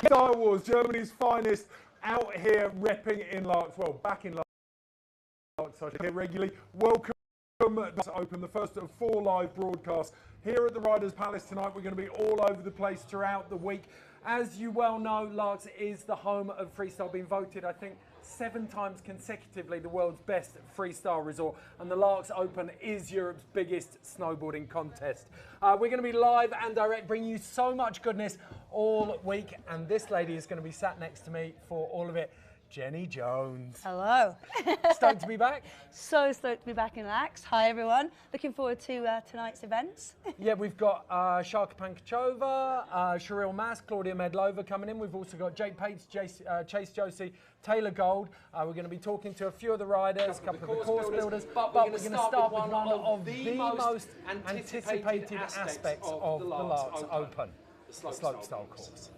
Star Wars, Germany's finest, out here repping in LAAX. Well, back in LAAX, I here regularly. Welcome to LAAX Open, the first of 4 live broadcasts. Here at the Riders Palace tonight, we're going to be all over the place throughout the week. As you well know, LAAX is the home of freestyle, being voted, I think, 7 times consecutively the world's best freestyle resort, and the LAAX Open is Europe's biggest snowboarding contest. We're going to be live and direct, bringing you so much goodness all week, and this lady is going to be sat next to me for all of it. Jenny Jones. Hello. Stoked to be back? So stoked to be back in LAAX. Hi everyone. Looking forward to tonight's events. Yeah, we've got Sharka Pankachova, Cheryl Mass, Claudia Medlova coming in. We've also got Jake Pates, Chase Josie, Taylor Gold. We're going to be talking to a few of the riders, a couple of the course builders, but we're going to start with one of the most anticipated aspects of the LAAX Open, the slopestyle course.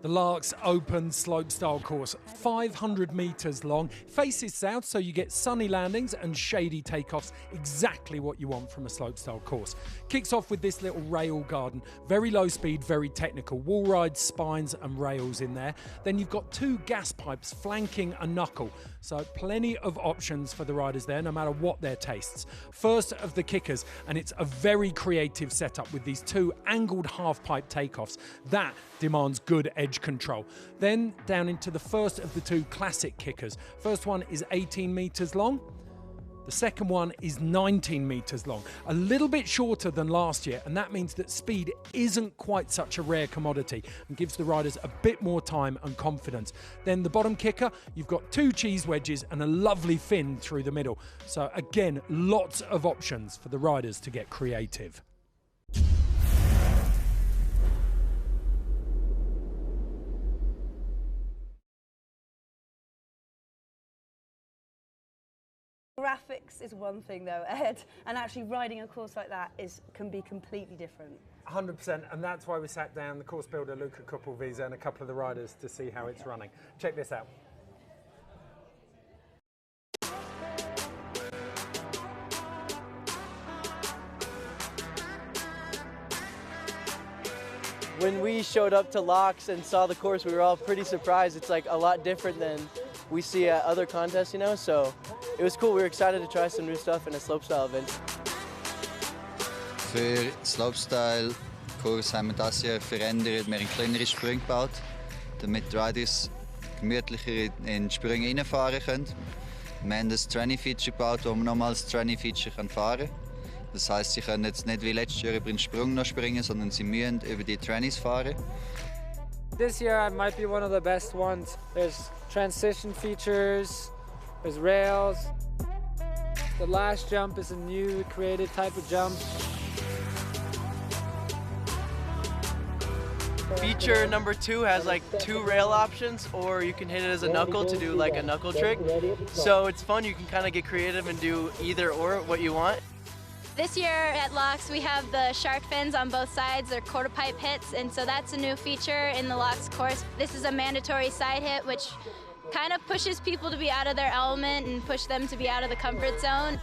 The LAAX Open slopestyle course, 500 metres long, faces south so you get sunny landings and shady takeoffs, exactly what you want from a slopestyle course. Kicks off with this little rail garden, very low speed, very technical, wall rides, spines and rails in there. Then you've got 2 gas pipes flanking a knuckle, so plenty of options for the riders there, no matter what their tastes. First of the kickers, and it's a very creative setup with these 2 angled half pipe takeoffs. That demands good edge control. Then down into the first of the 2 classic kickers. First one is 18 metres long. The second one is 19 metres long, a little bit shorter than last year, and that means that speed isn't quite such a rare commodity and gives the riders a bit more time and confidence. Then the bottom kicker, you've got 2 cheese wedges and a lovely fin through the middle. So again, lots of options for the riders to get creative. Graphics is one thing though, Ed, and actually riding a course like that can be completely different. 100%, and that's why we sat down the course builder Luca Kuppelwiese and a couple of the riders to see how it's running. Check this out. When we showed up to LAAX and saw the course, we were all pretty surprised. It's like a lot different than we see at other contests, you know, so it was cool. We were excited to try some new stuff in a slopestyle event. Für Slopestyle-Kurs haben wir dieses Jahr verändert. Wir haben kleinere Sprünge gebaut, damit die Riders gemütlicher in Sprünge reinfahren können. Wir haben das Tranny-Feature gebaut, wo man nochmals das Tranny-Feature fahren kann. Das heisst, sie können jetzt nicht wie letztes Jahr über den Sprung noch springen, sondern sie müssen über die Trannies fahren. This year I might be one of the best ones. There's transition features, there's rails. The last jump is a new creative type of jump. Feature number 2 has like 2 rail options, or you can hit it as a knuckle to do like a knuckle trick. So it's fun, you can kind of get creative and do either or what you want. This year at LAAX we have the shark fins on both sides. They're quarter pipe hits, and so that's a new feature in the LAAX course. This is a mandatory side hit, which kind of pushes people to be out of their element and push them to be out of the comfort zone.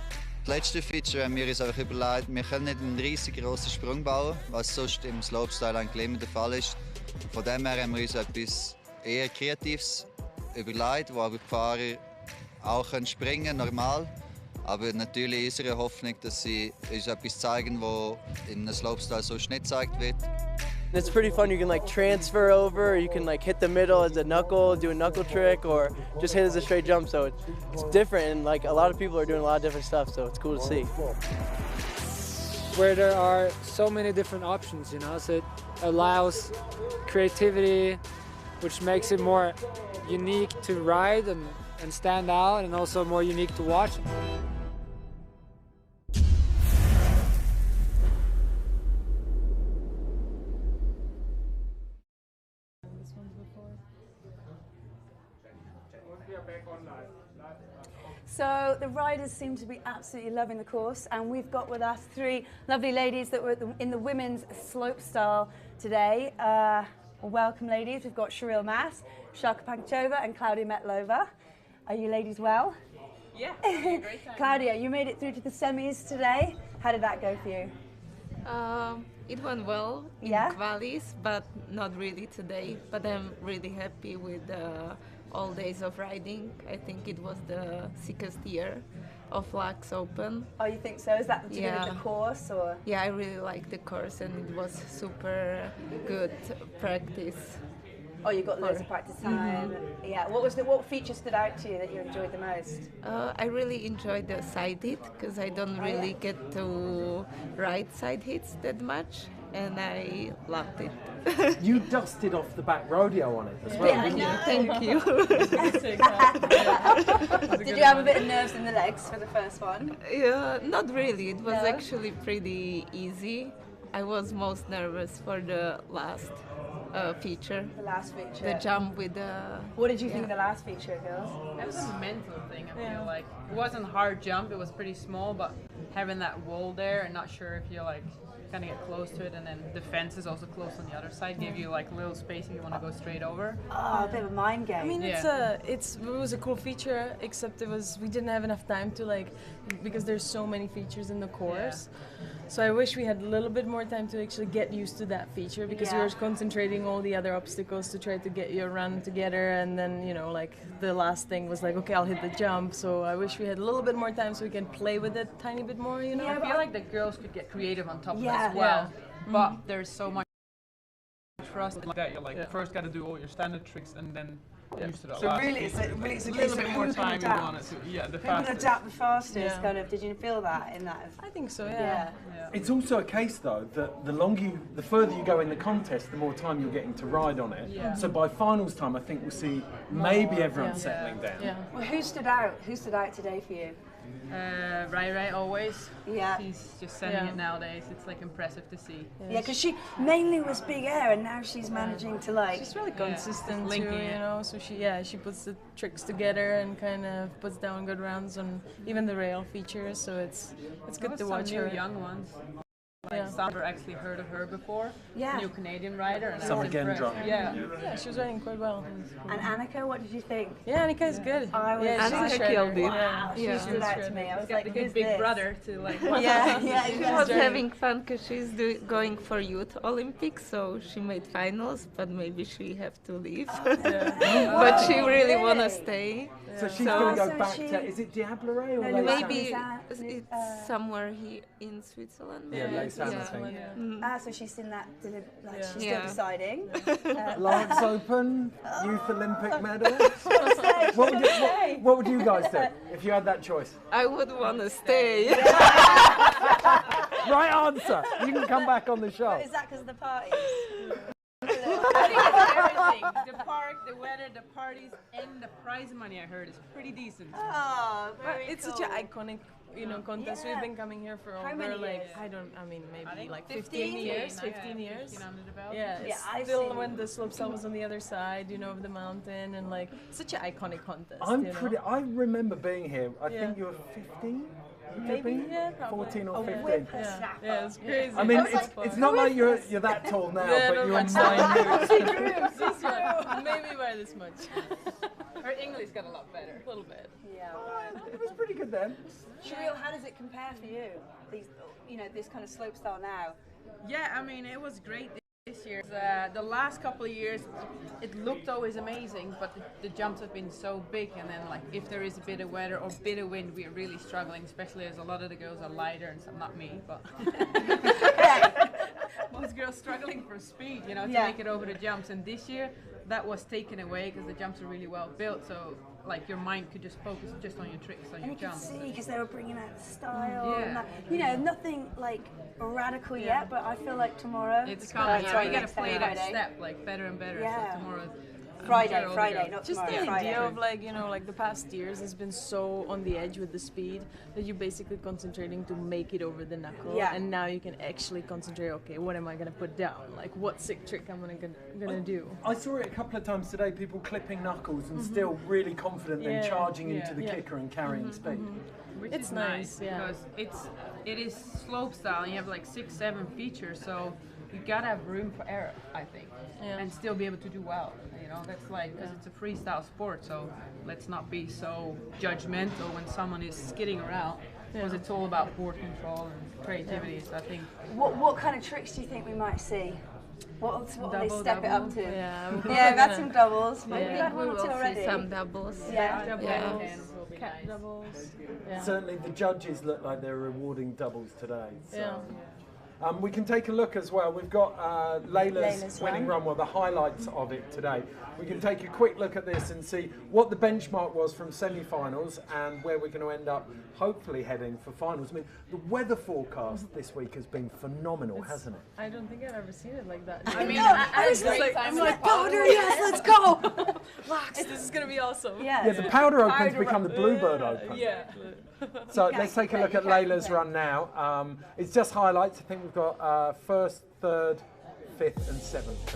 Das letzte Feature haben wir uns einfach überlegt, wir können nicht einen riesig grossen Sprung bauen, was sonst im Slopestyle eigentlich immer der Fall ist. Von dem her haben wir uns etwas eher Kreatives überlegt, wo aber die Fahrer auch springen können, normal. Aber natürlich unsere Hoffnung, dass sie uns etwas zeigen, was in einem Slopestyle sonst nicht gezeigt wird. It's pretty fun. You can like transfer over, or you can like hit the middle as a knuckle, do a knuckle trick, or just hit as a straight jump. So it's different, and like a lot of people are doing a lot of different stuff. So it's cool to see. Where there are so many different options, you know, so it allows creativity, which makes it more unique to ride and stand out, and also more unique to watch. So the riders seem to be absolutely loving the course, and we've got with us 3 lovely ladies that were in the women's slopestyle today. Welcome, ladies. We've got Cheryl Mass, Sharka Pankachova, and Claudia Medlova. Are you ladies well? Yeah, having a great time. Claudia, you made it through to the semis today. How did that go for you? It went well in qualis, but not really today. But I'm really happy with all days of riding. I think it was the sickest year of LAAX Open. Oh, you think so? Is that to do with the course, or? Yeah, I really liked the course, and it was super good practice. Oh, you got loads of practice time. Yeah. What feature stood out to you that you enjoyed the most? I really enjoyed the side hit because I don't really get to ride side hits that much, and I loved it. You dusted off the back rodeo on it as well, didn't you? Thank you. Did you have a bit of nerves in the legs for the first one? Yeah, not really. It was actually pretty easy. I was most nervous for the last feature. The last feature. The jump with the... What did you think of the last feature, girls? That was a mental thing, I feel like. It wasn't a hard jump, it was pretty small, but having that wall there and not sure if you're like kind of get close to it, and then the fence is also close on the other side, give you like a little space if you want to go straight over. Oh, a bit of a mind game. I mean, it was a cool feature, except we didn't have enough time to because there's so many features in the course. So I wish we had a little bit more time to actually get used to that feature, because we were concentrating all the other obstacles to try to get you run together, and then the last thing was like, okay, I'll hit the jump. So I wish we had a little bit more time so we can play with it a tiny bit more. I feel like the girls could get creative on top of it as well, but there's so much for us that you first got to do all your standard tricks and then used to that. So really, it's a little bit more time you want it to. Yeah, the fastest. Adapt the fastest. Kind of. Did you feel that in that? I think so. Yeah. It's also a case though that the further you go in the contest, the more time you're getting to ride on it. Yeah. So by finals time, I think we'll see maybe everyone settling down. Yeah. Well, who stood out? Who stood out today for you? Rai always. Yeah. She's just sending it nowadays. It's like impressive to see. Yeah, because she mainly was big air, and now she's managing to She's really consistent too, So she puts the tricks together and kind of puts down good rounds on even the rail features. So it's good to watch her. Some new young ones. Some never actually heard of her before. Yeah. New Canadian rider. And Some again drop. Yeah, she was riding quite well. And Annika, what did you think? Yeah, Annika is good. Annika killed it. Wow, she stood out to me. I was like, the good big brother to like. She was having fun because she's going for Youth Olympics, so she made finals, but maybe she have to leave. But she really wanna stay. So she's going to go back to, is it Diablerie or maybe it's somewhere here in Switzerland. Yeah, LAAX. So she's in that, she's still deciding. LAAX Open, Youth Olympic medal. What would you guys do if you had that choice? I would want to stay. Right answer. You can come back on the show. Is that because of the parties? Everything. The park, the weather, the parties, and the prize money I heard is pretty decent. Oh, very It's such an iconic, contest. We've been coming here for over maybe like 15 years. 15 years. 15 under the belt. Yeah, it's still when the slopestyle was on the other side, of the mountain, and such an iconic contest. I remember being here. I think you were 15. Maybe, 14 or 15. Yeah, it's crazy. I mean, it's not like you're that tall now, but you're 9 Maybe by this much. Her English got a lot better. A little bit. Yeah. It was pretty good then. Shireel, how does it compare for you? This kind of slopestyle now. Yeah, I mean, it was great this year. The last couple of years, it looked always amazing, but the jumps have been so big, and then if there is a bit of weather or bit of wind, we're really struggling, especially as a lot of the girls are lighter, and some, not me, but most girls struggling for speed, to make it over the jumps. And this year, that was taken away because the jumps are really well built, so your mind could just focus just on your tricks, on your jumps. And you can see, because they were bringing out style, and nothing radical yet, but I feel like tomorrow it's coming. You got to play that step better and better. Yeah. So tomorrow. Friday, not just tomorrow. The idea of the past years has been so on the edge with the speed that you're basically concentrating to make it over the knuckle, and now you can actually concentrate. Okay, what am I gonna put down? What sick trick I'm gonna do? I saw it a couple of times today. People clipping knuckles and still really confident, then charging into the kicker and carrying speed. Which is nice because it is slopestyle. And you have 6-7 features, so you gotta have room for error, I think, and still be able to do well. That's because it's a freestyle sport, so let's not be so judgmental when someone is skidding around. because it's all about board control and creativity. So I think. What kind of tricks do you think we might see? What will they step it up to? Yeah, we've had some doubles. I Maybe we've had think we one or two will already. see some doubles. Yeah. doubles, will be cat nice. doubles. Yeah. Certainly the judges look like they're rewarding doubles today. So. Yeah. We can take a look as well. We've got Layla's Layla's winning run. run, well, the highlights of it today. We can take a quick look at this and see what the benchmark was from semi-finals and where we're going to end up, hopefully heading for finals. I mean, the weather forecast this week has been phenomenal, hasn't it? I don't think I've ever seen it like that. I mean, I was great like, time I'm in like, the powder. powder, yes, let's go. LAAX. This is gonna be awesome. Yeah, the Powder Open's Powder become the Bluebird Open. Yeah. So You let's can't take a compare, look you at can't Layla's compare. run now. It's just highlights. I think we've got first, third, fifth and seventh.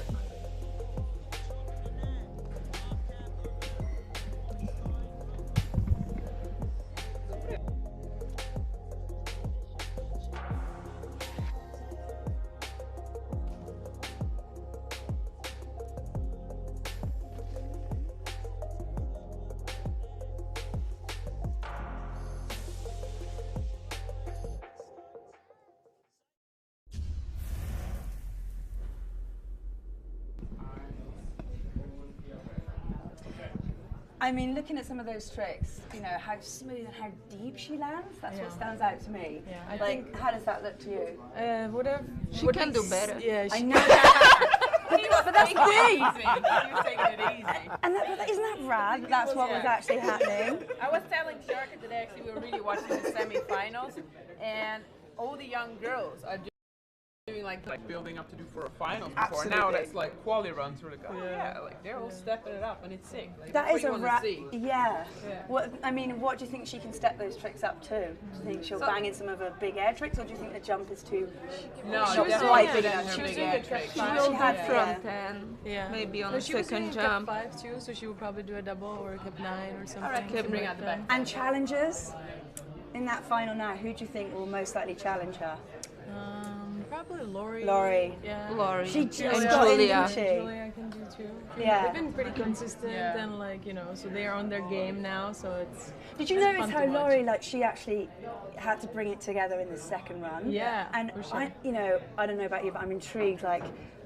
I mean, looking at some of those tricks, you know, how smooth and how deep she lands, that's what Yeah. stands out to me. Yeah, I Like, think- how does that look to you? Whatever. She can do better. Yeah, I she, know that. but that's Taking it great. easy. He was taking it easy. And isn't that rad? That's what was actually happening. I was telling Sharka today, actually, we were really watching the semi-finals, and all the young girls are doing like building up to do for a finals before. Absolutely. Now that's like quali runs. We're like, oh yeah, like they're all stepping it up, and it's sick. Like, That that's is what a you wanna rad. see. Yeah. Yeah. What do you think she can step those tricks up to? Do you think she'll bang in some of her big air tricks, or do you think the jump is too? No, She was definitely quite big big. on her She was big doing air a cat tricks. five. She had Front 10, yeah. maybe on No, the she was doing second a cap jump. 5 too, so she would probably do a double or a cap 9 or something. All right, can bring out the back. And challengers in that final now, who do you think will most likely challenge her? Probably Lori. Laurie. Yeah. Laurie She just and got in, Julia. didn't she? Julia can do too. Yeah. They've been pretty consistent Yeah. and like, you know, so they're on their game now, so it's. Did you it's notice fun how to watch. Laurie, like, she actually had to bring it together in the second run? Yeah, And for sure. I don't know about you, but I'm intrigued, like,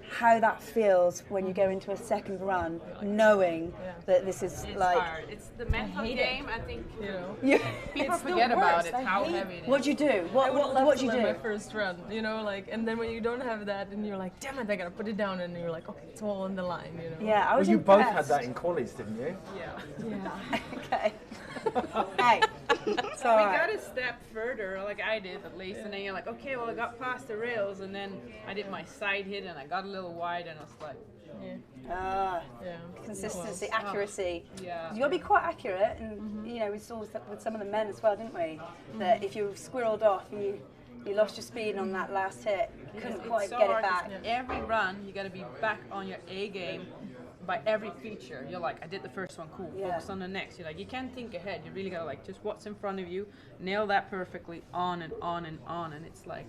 how that feels when you go into a second run, knowing that this is It's like. hard. It's the mental game. I think You know. You, people It's the forget about worst. it. I How hate heavy it is. what do you do? I would love What to do you let my do? first run, you know, like, and then when you don't have that, and you're like, damn it, I gotta put it down, and you're like, okay, it's all on the line, you know. Yeah, I Well, was you both impressed. had that in qualies, didn't you? Yeah. Okay. Hey, it's all We right. got a step further, like I did at least, and then you're like, okay, well I got past the rails, and then I did my side hit, and I got a little wide, and I was like, Ah, Yeah. consistency, accuracy. yeah. You got to be quite accurate, and you know we saw with some of the men as well, didn't we? That if you squirreled off, you lost your speed on that last hit, you couldn't It's quite so get it hard. back. Every run, you got to be back on your A game by every feature. You're like, I did the first one, cool. Yeah. Focus on the next. You're like, you can't think ahead. You really gotta like just what's in front of you, nail that perfectly, on and on and on, and it's like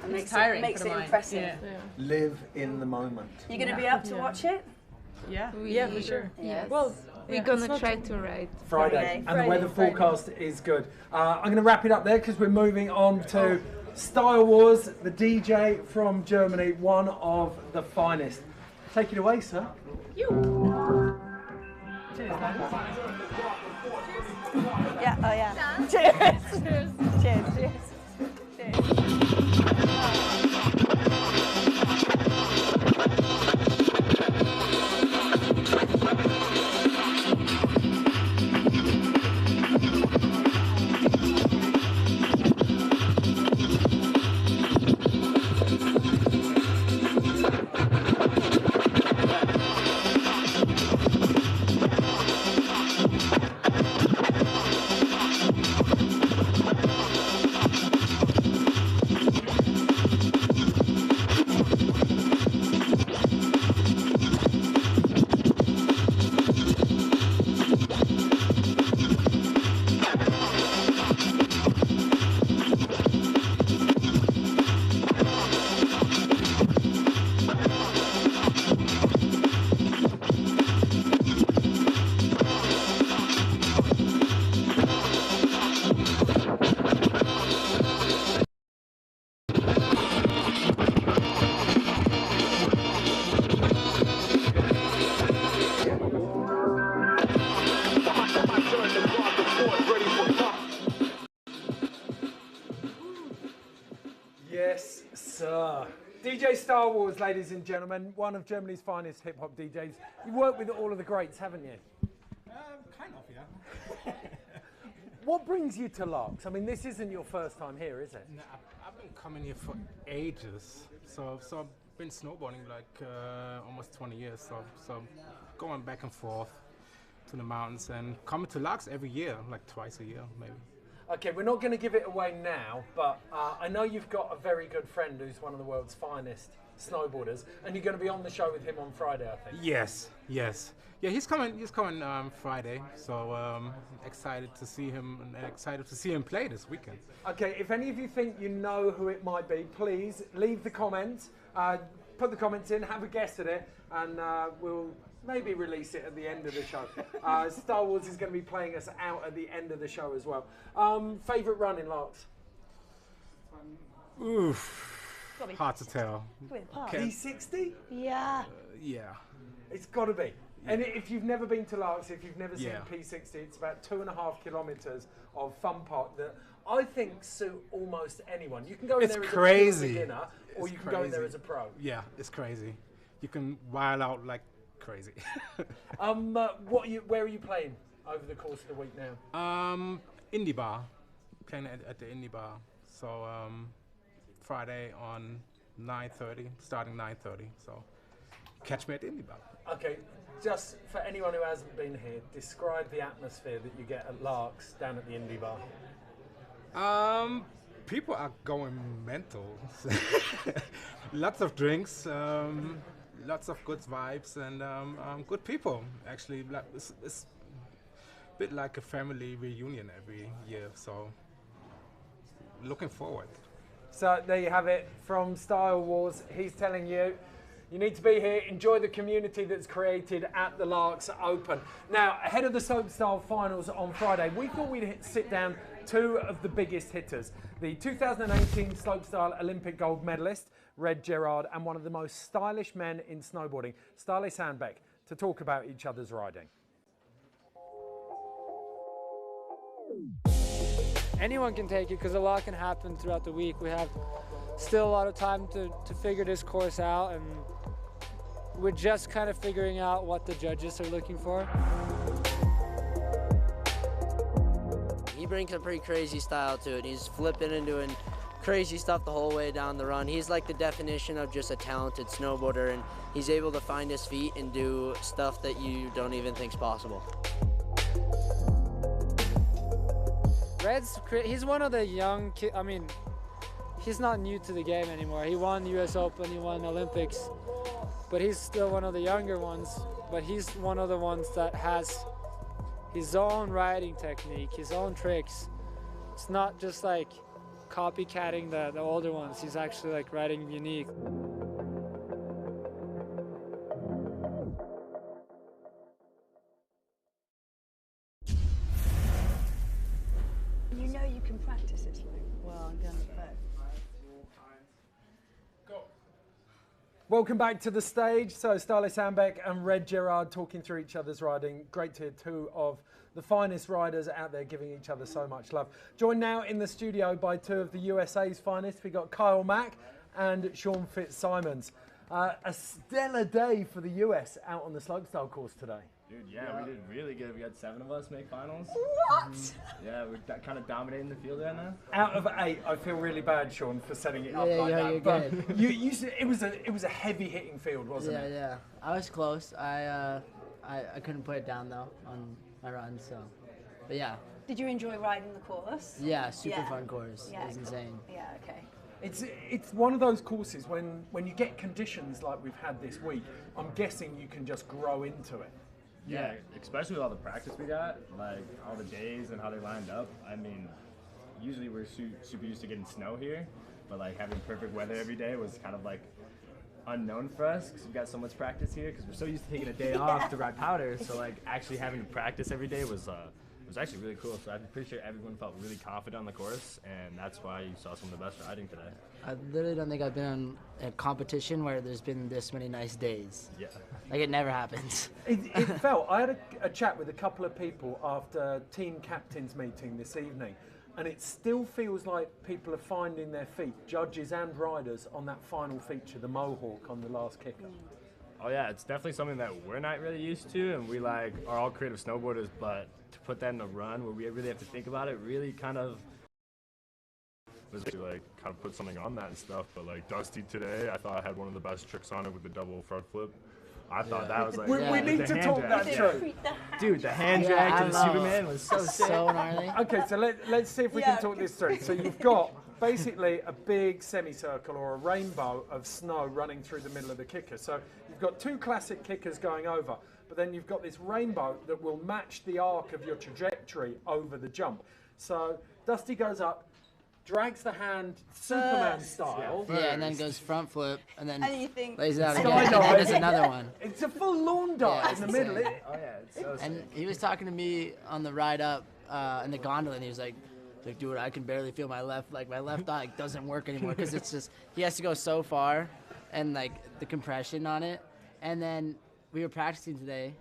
It makes tiring it, makes for the it mind. impressive. Yeah. Live in the moment. You're going to be up to watch it? Yeah. Yeah, for sure. Yes. Well, we're yeah, gonna it's not try too- to ride. Friday. And the weather Friday. forecast is good. I'm going to wrap it up there because we're moving on to Style Wars, the DJ from Germany, one of the finest. Take it away, sir. Yeah, oh yeah. Cheers. Cheers. Cheers. Cheers. Wars, ladies and gentlemen, one of Germany's finest hip-hop DJs. You've worked with all of the greats, haven't you? Kind of, yeah. What brings you to LAAX? I mean, this isn't your first time here, is it? No, I've been coming here for ages. So I've been snowboarding like almost 20 years. So going back and forth to the mountains and coming to LAAX every year, like twice a year, maybe. Okay, we're not going to give it away now, but I know you've got a very good friend who's one of the world's finest snowboarders, and you're going to be on the show with him on Friday, I think. Yes. Yeah, he's coming Friday, so excited to see him and excited to see him play this weekend. Okay, if any of you think you know who it might be, please leave the comments, put the comments in, have a guess at it, and we'll maybe release it at the end of the show. Star Wars is going to be playing us out at the end of the show as well. Favourite run in LAAX? Oof, hard to tell. P60? Yeah. Yeah. It's got to be. And if you've never been to LAAX, if you've never seen Yeah. P60, it's about 2.5 kilometres of fun park that I think suit almost anyone. You can go in It's there as crazy. a beginner, or It's you can go in there crazy. as a pro. Yeah, it's crazy. You can wild out like crazy. Where are you playing over the course of the week now? Indie bar, playing at the indie bar. So Friday on 9:30, starting 9:30. So catch me at the indie bar. Okay, just for anyone who hasn't been here, describe the atmosphere that you get at LAAX down at the indie bar. People are going mental. Lots of drinks, lots of good vibes, and good people. Actually, it's a bit like a family reunion every year. So looking forward. So there you have it from Style Wars. He's telling you, you need to be here, enjoy the community that's created at the LAAX Open. Now, ahead of the Slopestyle finals on Friday, we thought we'd sit down two of the biggest hitters. The 2018 Slopestyle Olympic gold medalist, Red Gerard, and one of the most stylish men in snowboarding, Ståle Sandbæk, to talk about each other's riding. Anyone can take it because a lot can happen throughout the week. We have still a lot of time to figure this course out, and we're just kind of figuring out what the judges are looking for. He brings a pretty crazy style to it. He's flipping and doing crazy stuff the whole way down the run. He's like the definition of just a talented snowboarder, and he's able to find his feet and do stuff that you don't even think is possible. He's one of the young kids. I mean, he's not new to the game anymore. He won US Open, he won Olympics, but he's still one of the younger ones. But he's one of the ones that has his own riding technique, his own tricks. It's not just like copycatting the older ones. He's actually like riding unique. You know you can practice it, like, well, I'm going to bet. Welcome back to the stage. So Ståle Sandbæk and Red Gerard talking through each other's riding. Great to hear two of the finest riders out there giving each other so much love. Joined now in the studio by two of the USA's finest. We got Kyle Mack and Sean Fitzsimons. A stellar day for the US out on the slopestyle course today. Dude, yeah, we did really good. We had 7 of us make finals. What? Yeah, we're kind of dominating the field right now. Out of 8, I feel really bad, Sean, for setting it up like that. You're But good. you said it was a heavy hitting field, wasn't it? Yeah. I was close. I couldn't put it down though on my run. So, but yeah. Did you enjoy riding the course? Yeah, super fun course. Yeah, It was insane. Yeah, okay. It's one of those courses when you get conditions like we've had this week, I'm guessing you can just grow into it. Yeah, especially with all the practice we got, like all the days and how they lined up. I mean, usually we're super used to getting snow here, but like having perfect weather every day was kind of like unknown for us because we've got so much practice here because we're so used to taking a day off to ride powder. So like actually having to practice every day was actually really cool. So I'm pretty sure everyone felt really confident on the course, and that's why you saw some of the best riding today. I literally don't think I've been on a competition where there's been this many nice days. Yeah. Like it never happens. It felt, I had a chat with a couple of people after team captains meeting this evening, and it still feels like people are finding their feet, judges and riders, on that final feature, the mohawk on the last kicker. Oh yeah, it's definitely something that we're not really used to, and we like are all creative snowboarders, but to put that in a run where we really have to think about it really kind of was to like kind of put something on that and stuff. But like Dusty today, I thought I had one of the best tricks on it with the double front flip. I thought that was like we need to talk that through. Dude, the hand drag to the Superman was so sick. So gnarly. Okay, so let's see if we can talk this through. So you've got basically a big semicircle or a rainbow of snow running through the middle of the kicker. So you've got two classic kickers going over, but then you've got this rainbow that will match the arc of your trajectory over the jump. So Dusty goes up, drags the hand Superman style. Yeah, and then goes front flip, and then And you think, lays it out again, and then does another one. It's a full lawn dart in the middle. Oh yeah, it's so And sick. he was talking to me on the ride up in the gondola, and he was like, dude, I can barely feel my left thigh doesn't work anymore, because it's just, he has to go so far, and like the compression on it. And then we were practicing today,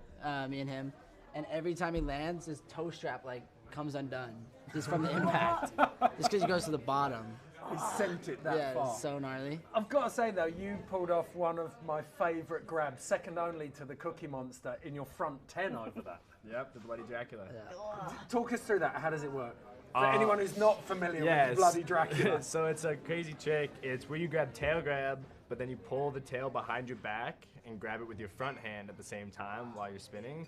me and him, and every time he lands, his toe strap like comes undone, just from the impact, just because he goes to the bottom. He sent it that far. Yeah, it's so gnarly. I've got to say though, you pulled off one of my favourite grabs, second only to the Cookie Monster, in your front 10 over that. Yep, the Bloody Dracula. Yeah. Talk us through that. How does it work? For anyone who's not familiar with Bloody Dracula. So it's a crazy trick. It's where you grab tail grab, but then you pull the tail behind your back and grab it with your front hand at the same time while you're spinning.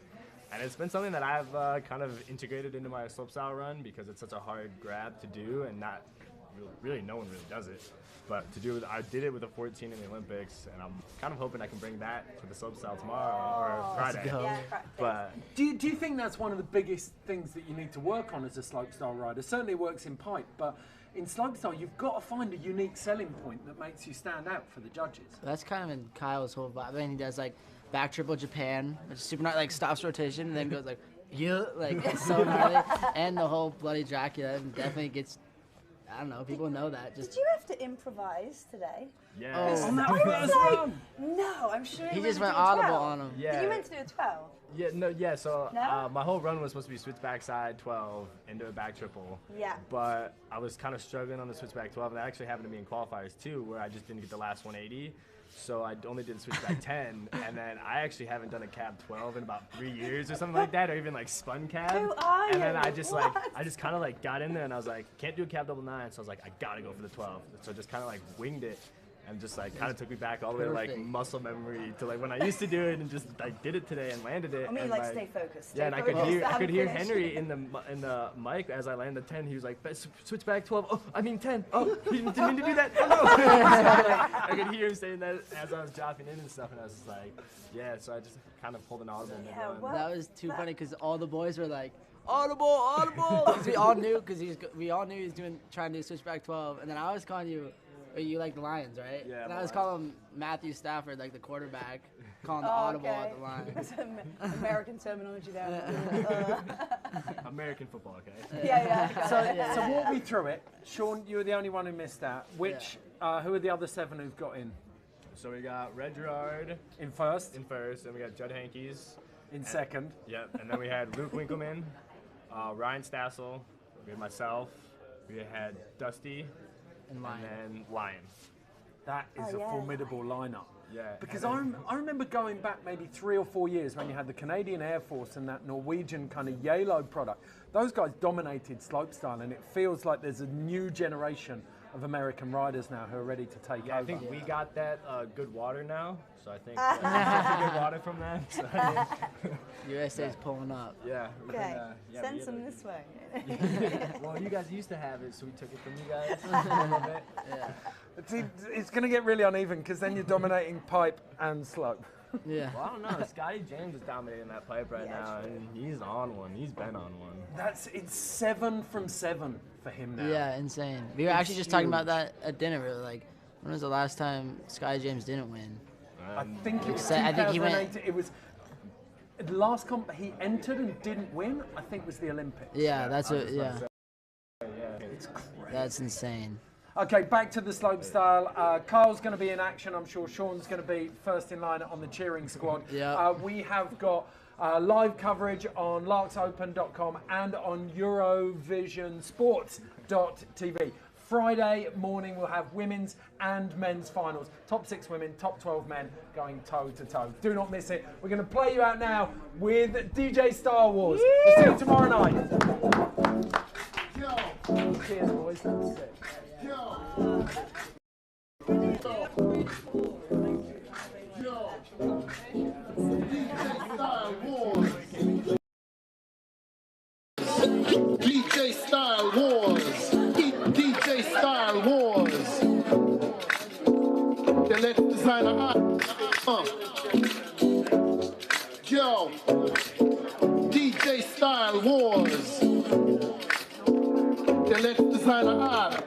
And it's been something that I've kind of integrated into my slopestyle run because it's such a hard grab to do, and not really no one really does it. But to do it, I did it with a 14 in the Olympics, and I'm kind of hoping I can bring that to the slopestyle tomorrow or Friday. Yeah, But Do you think that's one of the biggest things that you need to work on as a slopestyle rider? Certainly it works in pipe, but in slopestyle you've got to find a unique selling point that makes you stand out for the judges. That's kind of in Kyle's whole vibe. I mean, he does like back triple Japan, which is super gnarly, like stops rotation, and then goes like, yeah, like it's so gnarly. And the whole Bloody Dracula definitely gets, I don't know, people know that. Just did you have to improvise today? yeah. Oh. On that I first was like, run. no, I'm sure he you just meant went to do a audible 12. on him. Yeah. You meant to do a 12. So No? my whole run was supposed to be switch backside 12 into a back triple. Yeah. But I was kind of struggling on the switchback 12, and that actually happened to me in qualifiers too, where I just didn't get the last 180. So I only did switchback 10, and then I actually haven't done a cab 12 in about 3 years or something like that, or even like spun cab. Who are And then you? I just What? I just kind of like got in there, and I was like, can't do a cab double 9, so I was like, I gotta go for the 12. So just kind of like winged it. And just like kind of took me back all the way to like Perfect. muscle memory to like when I used to do it, and just like did it today and landed it. I mean, and, like, stay focused. Yeah, and I Stay could hear focused, hear finish. Henry in the mic as I landed 10. He was like, switch back 12. Oh, I mean 10. Oh, he didn't mean to do that. Oh, no. I could hear him saying that as I was dropping in and stuff, and I was just like, yeah. So I just kind of pulled an audible. Yeah, mid-run. well, That was too funny because all the boys were like, audible, because we all knew he was trying to do switchback 12, and then I was calling you. You like the Lions, right? Yeah, And the I was Lions. calling him Matthew Stafford, like the quarterback, calling the Oh, audible okay. at the Lions. Some American terminology there. American football, okay? Yeah. So walk me through it. Sean, you were the only one who missed out. Who are the other 7 who've got in? So we got Red Gerard In first, in first, and we got Judd Hankies. in second. Yep, and then we had Luke Winkleman, Ryan Stassel, we had myself, we had Dusty, And Lion. and then Lion. That is Oh, a yeah. formidable lineup. Yeah. Because I remember going back maybe 3 or 4 years when you had the Canadian Air Force and that Norwegian kind of yellow product. Those guys dominated slopestyle, and it feels like there's a new generation of American riders now who are ready to take Yeah, over. I think we got that good water now, so I think good water from that. So, I mean, USA's pulling up. yeah. Okay, yeah, send we some had this way. well, you guys used to have it, so we took it from you guys a little bit. Yeah. It's going to get really uneven because then you're dominating pipe and slope. Yeah. Well, I don't know. Scotty James is dominating that pipe right now, and he's on one. He's been on one. It's 7 from 7 for him now. Yeah, insane. We were It's actually just talking about huge. that at dinner. We were like, when was the last time Sky James didn't win? I think it was I think he 2008. It was the last comp he entered and didn't win. I think was the Olympics. Yeah, that's I was what. just about Yeah, to say, yeah. It's crazy. that's insane. Okay, back to the slopestyle. Carl's going to be in action. I'm sure Sean's going to be first in line on the cheering squad. Yeah. We have got live coverage on LAAXOPEN.com and on EurovisionSports.tv. Friday morning we'll have women's and men's finals. Top 6 women, top 12 men going toe to toe. Do not miss it. We're going to play you out now with DJ Star Wars. We'll see you tomorrow night. Cheers, boys. That's sick. DJ Style Wars. DJ Style Wars. The let's design a Yo. DJ Style Wars. The let's design a art.